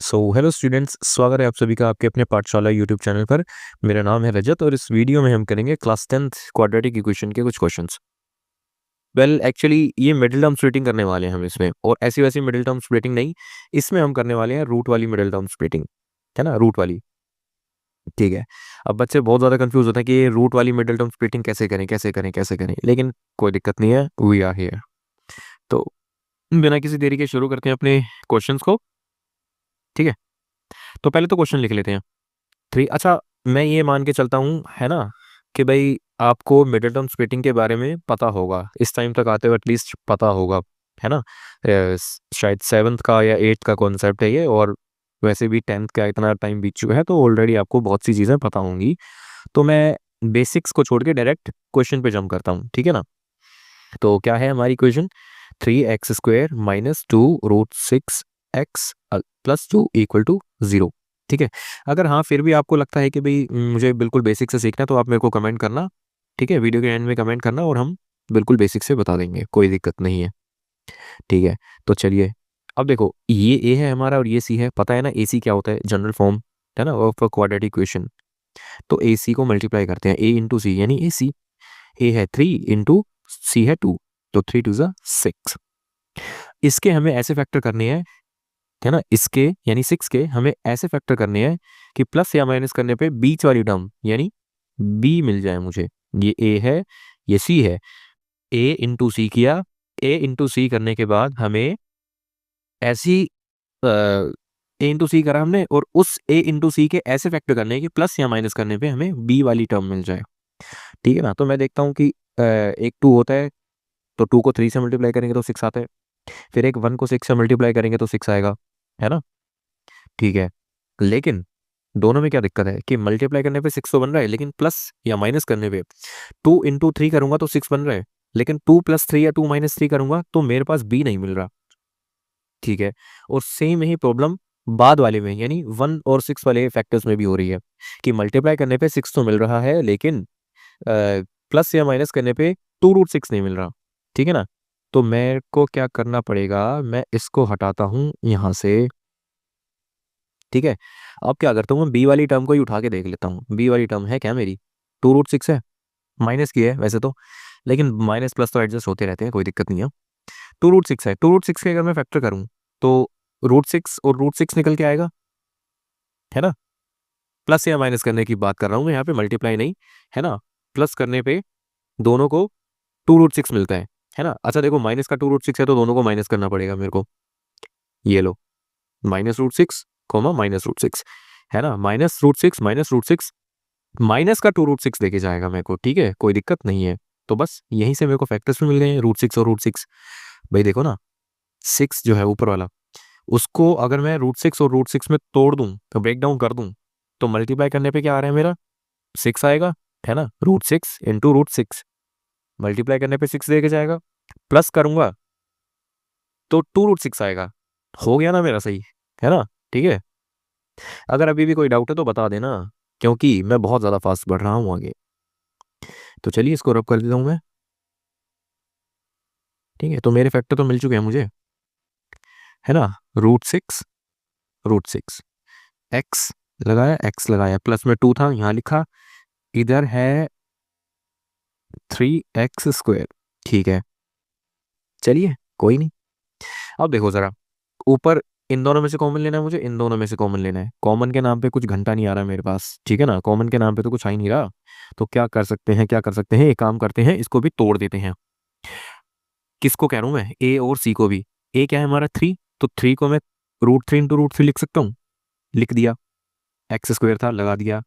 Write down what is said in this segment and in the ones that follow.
Hello students, स्वागत है आप सभी का आपके अपने पाठशाला यूट्यूब चैनल पर। मेरा नाम है रजत और इस वीडियो में हम करेंगे क्लास 10th क्वाड्रेटिक इक्वेशन के कुछ क्वेश्चंस। एक्चुअली ये मिडिल टर्म स्प्लिटिंग करने वाले हैं हम इसमें, और ऐसी वैसी मिडिल टर्म स्प्लिटिंग नहीं, इसमें हम करने वाले हैं रूट वाली मिडिल टर्म स्प्लिटिंग, है ना, रूट वाली। ठीक है। अब बच्चे बहुत ज़्यादा कंफ्यूज होते हैं कि ये रूट वाली मिडिल टर्म स्प्लिटिंग कैसे करें कैसे करें कैसे करें, लेकिन कोई दिक्कत नहीं है, वी आर हियर। तो बिना किसी देरी के शुरू करते हैं अपने क्वेश्चंस को। ठीक है, तो पहले तो क्वेश्चन लिख लेते हैं। थ्री, अच्छा, मैं ये मान के चलता हूँ, है ना, कि भाई आपको मिडिल टर्म स्प्लिटिंग के बारे में पता होगा, इस टाइम तक आते हुए एटलीस्ट पता होगा, है ना। शायद 7th का या 8th का कॉन्सेप्ट है ये, और वैसे भी 10th का इतना टाइम बीत चुका है तो ऑलरेडी आपको बहुत सी चीज़ें पता होंगी। तो मैं बेसिक्स को छोड़ के डायरेक्ट क्वेश्चन पे जंप करता हूँ, ठीक है ना। तो क्या है हमारी equation? 3x² minus 2√6x plus 2 equal to 0। ठीक है। अगर हाँ फिर भी आपको लगता है कि भाई मुझे बिल्कुल बेसिक से सीखना है, तो आप मेरे को कमेंट करना, ठीक है, वीडियो के एंड में कमेंट करना और हम बिल्कुल बेसिक से बता देंगे, कोई दिक्कत नहीं है। ठीक है, तो चलिए, अब देखो ये ए है हमारा और ये सी है, पता है ना ए सी क्या होता है, जनरल फॉर्म, है ना, ऑफ क्वाड्रेटिक इक्वेशन। तो ए सी को मल्टीप्लाई करते हैं, ए इंटू सी यानी ए सी। ए है 3 इंटू सी है 2, तो 3 2 ज़ा 6। इसके हमें ऐसे फैक्टर करने हैं, है ना, इसके यानी 6 के हमें ऐसे फैक्टर करने हैं कि प्लस या माइनस करने पे बीच वाली टर्म यानी बी मिल जाए मुझे। ये ए है, ये सी है, ए इंटू सी किया, ए इंटू सी करने के बाद हमें ऐसी ए इंटू सी करा हमने, और उस ए इंटू सी के ऐसे फैक्टर करने हैं कि प्लस या माइनस करने पे हमें बी वाली टर्म मिल जाए। ठीक है ना। तो मैं देखता हूँ कि एक 2 होता है, तो 2 को 3 से मल्टीप्लाई करेंगे तो 6 आता है, फिर एक 1 को 6 से मल्टीप्लाई करेंगे तो 6 आएगा, है ना। ठीक है, लेकिन दोनों में क्या दिक्कत है कि मल्टीप्लाई करने पे 6 तो बन रहा है, लेकिन प्लस या माइनस करने पे 2 इंटू 3 करूंगा तो 6 बन रहा है, लेकिन 2 प्लस 3 या 2 माइनस 3 करूंगा तो मेरे पास बी नहीं मिल रहा। ठीक है, और सेम ही प्रॉब्लम बाद वाले में यानी 1 और 6 वाले फैक्टर्स में भी हो रही है कि मल्टीप्लाई करने पे 6 तो मिल रहा है, लेकिन प्लस या माइनस करने पे 2√6 नहीं मिल रहा। ठीक है ना। तो मेरे को क्या करना पड़ेगा, मैं इसको हटाता हूं यहां से। ठीक है, अब क्या करता हूँ, मैं बी वाली टर्म को ही उठा के देख लेता हूँ। बी वाली टर्म है क्या मेरी? 2√6 है, माइनस की है वैसे तो, लेकिन माइनस प्लस तो एडजस्ट होते रहते हैं, कोई दिक्कत नहीं है। 2√6 है, 2√6 के अगर मैं फैक्टर करूँ तो √6 और √6 निकल के आएगा, है ना। प्लस या माइनस करने की बात कर रहा हूँ मैं यहाँ पे, मल्टीप्लाई नहीं, है ना। प्लस करने पे दोनों को 2√6 मिलता है ना। अच्छा देखो, माइनस का 2√6 है तो दोनों को माइनस करना पड़ेगा मेरे को। ये लो, -√6 कॉमा -√6, है ना, -√6 -√6 माइनस का 2√6 देके जाएगा मेरे को। ठीक है, कोई दिक्कत नहीं है। तो बस यहीं से मेरे को फैक्टर्स भी मिल गए हैं, √6 और √6। भाई देखो ना, 6 जो है ऊपर वाला, उसको अगर मैं √6 और √6 में तोड़ दूं, तो ब्रेक डाउन कर दूं, तो मल्टीप्लाई करने पे क्या आ रहा है मेरा? 6 आएगा, है ना। √6 इंटू √6 मल्टीप्लाई करने पे 6 देके जाएगा, प्लस करूंगा तो 2√6 आएगा। हो गया ना मेरा सही, है ना। ठीक है, अगर अभी भी कोई डाउट है तो बता देना, क्योंकि मैं बहुत ज़्यादा फास्ट बढ़ रहा हूँ आगे। तो चलिए इसको रब कर देता हूँ मैं। ठीक है, तो मेरे फैक्टर तो मिल चुके हैं मुझे, है ना। √6 √6 एक्स लगाया, एक्स लगाया, प्लस में 2 था यहाँ लिखा, इधर है 3x²। ठीक है, चलिए कोई नहीं। अब देखो ज़रा, ऊपर इन दोनों में से कॉमन लेना है मुझे, इन दोनों में से कॉमन लेना है। कॉमन के नाम पे कुछ घंटा नहीं आ रहा मेरे पास, ठीक है ना, कॉमन के नाम पे तो कुछ आ ही नहीं रहा। तो क्या कर सकते हैं, क्या कर सकते हैं, एक काम करते हैं, इसको भी तोड़ देते हैं। किसको कह रहा हूँ मैं? ए और सी को भी। ए क्या है हमारा? 3, तो 3 को मैं √3 इंटू √3 लिख सकता हूँ, लिख दिया। x² था, लगा दिया,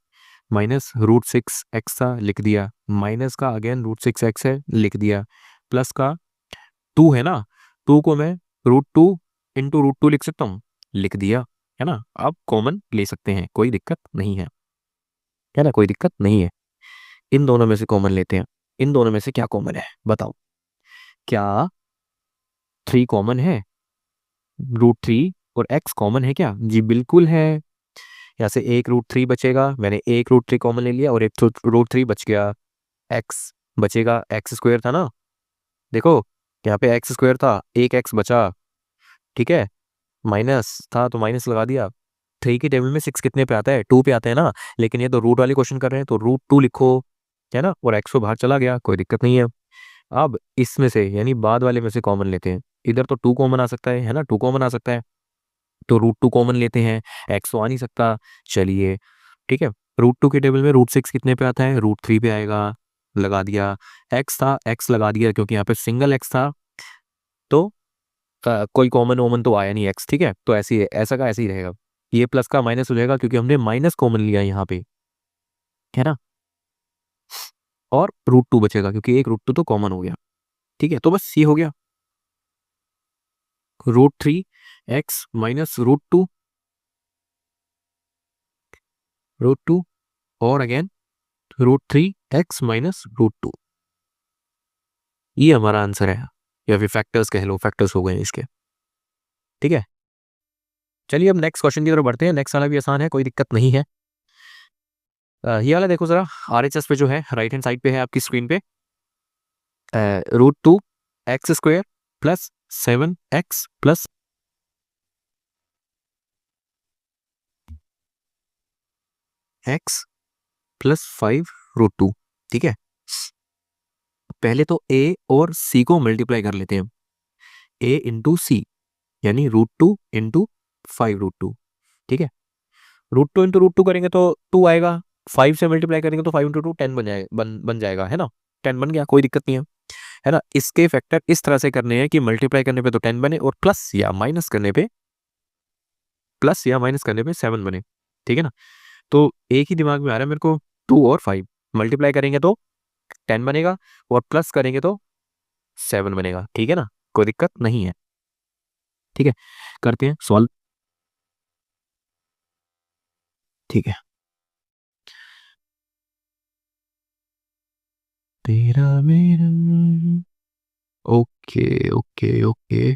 माइनस √6x था, लिख दिया, माइनस का अगेन √6x है, लिख दिया, प्लस का 2 है ना, 2 को मैं √2 इंटू √2 लिख सकता हूँ, लिख दिया, है ना। अब कॉमन ले सकते हैं, कोई दिक्कत नहीं है ना, कोई दिक्कत नहीं है। इन दोनों में से कॉमन लेते हैं। इन दोनों में से क्या कॉमन है बताओ? क्या 3 कॉमन है? √3 और x कॉमन है क्या? जी बिल्कुल है। यहाँ से एक √3 बचेगा, मैंने एक √3 कॉमन ले लिया और एक √3 बच गया। x बचेगा, x² था ना, देखो यहाँ पे x² था, एक x बचा, ठीक है, माइनस था तो माइनस लगा दिया, 3 की टेबल में 6 कितने पे आता है, 2 पे आता है ना, लेकिन ये तो रूट वाले क्वेश्चन कर रहे हैं तो √2 लिखो, है ना, और x को बाहर चला गया, कोई दिक्कत नहीं है। अब इसमें से यानी बाद वाले में से कॉमन लेते हैं, इधर तो 2 कॉमन आ सकता है ना, 2 कॉमन आ सकता है, तो √2 कॉमन लेते हैं, x तो आ नहीं सकता, चलिए ठीक है। √2 की टेबल में √6 कितने पे आता है, √3 पे आएगा, लगा दिया, x था, x लगा दिया क्योंकि यहाँ पे सिंगल x था, तो कोई कॉमन वॉमन तो आया नहीं x, ठीक है, तो ऐसी है, ऐसा का ऐसे ही रहेगा, ये प्लस का माइनस हो जाएगा क्योंकि हमने माइनस कॉमन लिया यहाँ पे, है ना, और √2 बचेगा क्योंकि एक √2 तो कॉमन हो गया, ठीक है, तो बस ये हो गया √3 x माइनस √2 और अगेन √3 x माइनस √2, ये हमारा आंसर है, या फिर फैक्टर्स कह लो, फैक्टर्स हो गए इसके, ठीक है। चलिए अब नेक्स्ट क्वेश्चन की तरफ बढ़ते हैं, नेक्स्ट वाला भी आसान है, कोई दिक्कत नहीं है। ये वाला देखो जरा, RHS पे जो है राइट हैंड साइड पे है आपकी स्क्रीन पे, √2 x² plus 7x plus x plus 5 √2, ठीक है। पहले तो a और c को मल्टीप्लाई कर लेते हैं, a इंटू सी, यानी √2 इंटू 5 √2, ठीक है। √2 इंटू √2 करेंगे तो 2 आएगा, 5 से मल्टीप्लाई करेंगे तो 5 इंटू 2 10 बन जाएगा, बन जाएगा, है ना, 10 बन गया, कोई दिक्कत नहीं है ना। इसके फैक्टर इस तरह से करने हैं कि मल्टीप्लाई करने पे तो 10 बने और प्लस या माइनस करने पे 7 बने, ठीक है ना। तो एक ही दिमाग में आ रहा है मेरे को, 2 और 5 मल्टीप्लाई करेंगे तो 10 बनेगा और प्लस करेंगे तो 7 बनेगा, ठीक है ना, कोई दिक्कत नहीं है, ठीक है। करते हैं सॉल्व, ठीक है। तेरा मेरा, ओके ओके ओके,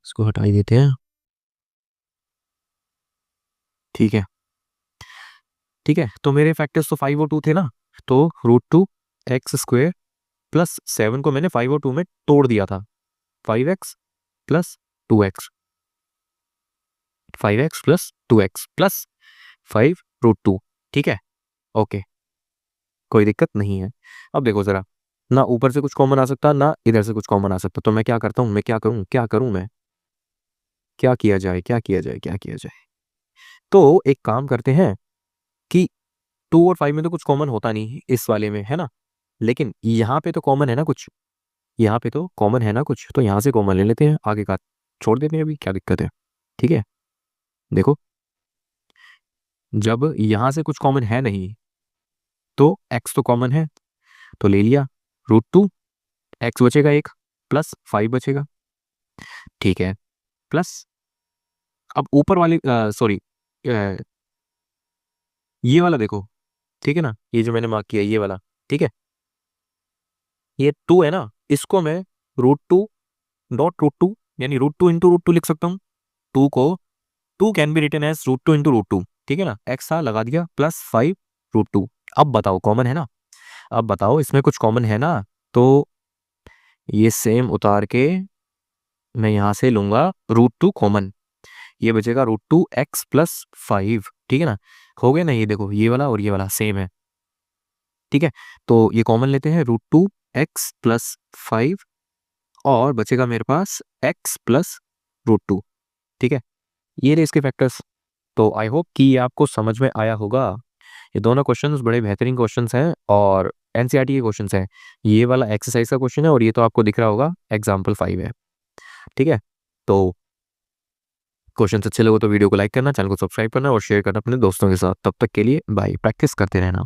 इसको हटा ही देते हैं, ठीक है, ठीक है। तो मेरे फैक्टर्स तो 5 और 2 थे ना, तो √2 x² प्लस 7 को मैंने 5 और 2 में तोड़ दिया था, 5x plus 2x, 5x plus 2x plus 5 √2, ठीक है, ओके, कोई दिक्कत नहीं है। अब देखो जरा, ना ऊपर से कुछ कॉमन आ सकता, ना इधर से कुछ कॉमन आ सकता, तो मैं क्या करता हूँ, मैं क्या करूँ मैं, क्या किया जाए, क्या किया जाए, क्या किया जाए, तो एक काम करते हैं कि 2 और 5 में तो कुछ कॉमन होता नहीं इस वाले में, है ना, लेकिन यहाँ पे तो कॉमन है ना कुछ, यहाँ पे तो कॉमन है ना कुछ, तो यहाँ से कॉमन ले लेते हैं, आगे का छोड़ देते हैं, अभी क्या दिक्कत है, ठीक है। देखो, जब यहाँ से कुछ कॉमन है नहीं तो x तो कॉमन है, तो ले लिया, √2, x बचेगा एक, प्लस 5 बचेगा, ठीक है, प्लस अब ऊपर वाले, सॉरी, ये वाला देखो, ठीक है ना, ये जो मैंने मार्क किया ये वाला, ठीक है, ये 2 है ना, इसको मैं √2 यानी √2 इंटू √2 लिख सकता हूँ, 2 को 2 can be written as √2 into √2, ठीक है ना, x था लगा दिया प्लस 5 √2। अब बताओ कॉमन है ना, अब बताओ इसमें कुछ कॉमन है ना, तो ये सेम उतार के मैं यहाँ से लूंगा √2 कॉमन, ये बचेगा √2 x प्लस 5, ठीक है ना, हो गया ना, ये देखो ये वाला और ये वाला सेम है, ठीक है, तो ये कॉमन लेते हैं, √2 x प्लस 5 और बचेगा मेरे पास x प्लस √2, ठीक है, ये रहे इसके फैक्टर्स। तो आई होप कि ये आपको समझ में आया होगा, ये दोनों क्वेश्चंस बड़े बेहतरीन क्वेश्चंस हैं और एनसीईआरटी के क्वेश्चंस हैं, ये वाला एक्सरसाइज का क्वेश्चन है और ये तो आपको दिख रहा होगा एग्जाम्पल 5 है, ठीक है। तो क्वेश्चन अच्छे लगे तो वीडियो को लाइक करना, चैनल को सब्सक्राइब करना और शेयर करना अपने दोस्तों के साथ, तब तक के लिए बाय, प्रैक्टिस करते रहना।